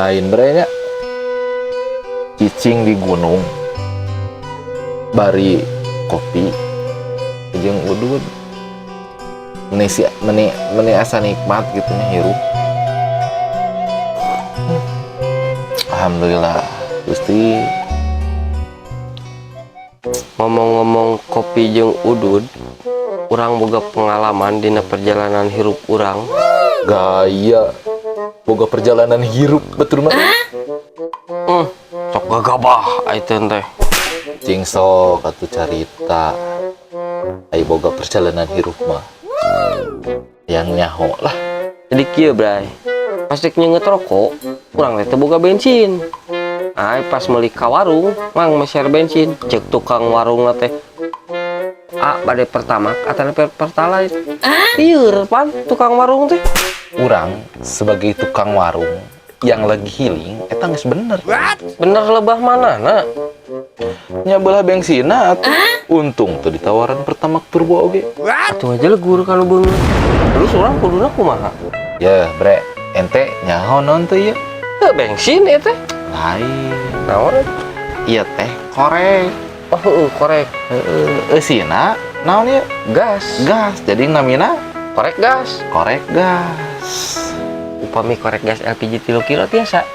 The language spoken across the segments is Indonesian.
lain berenya cicing di gunung bari kopi jeung udud meni asa nikmat gitu nya hirup. Alhamdulillah Gusti. Ngomong-ngomong kopi jeung udud, urang boga pengalaman dina perjalanan hirup urang. Gaya boga perjalanan hirup betul mah. Sok gagabah ayeuna teh. Cing sok atuh carita. Ai boga perjalanan hirup mah. Yang nyaho lah. Jadi kieu bray. Pas dek nyeungeut rokok, urang teh boga bensin. Ai pas meuli ka warung, mang meser bensin, cek tukang warung teh. Bade pertama katana pertalite. Lieur pan tukang warung teh. Urang sebagai tukang warung yang lagi healing eta geus bener. Bener lebah manana? Nya belah bensina atuh. Untung tuh di tawaran pertamax turbo oge. Atuh aja legur kalau beungeut. Terus urang kuduna kumaha? Ya, bre, ente nyaho naon teh ieu? Bensin eta. Lain. Naon? Iya teh korek. Oh, korek. Eusina naon ieu? Gas. Gas. Jadi namina Korek gas. korek gas. Upami korek gas LPG 3 kilo tiasa.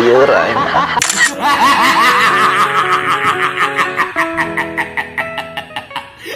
Lieur aing.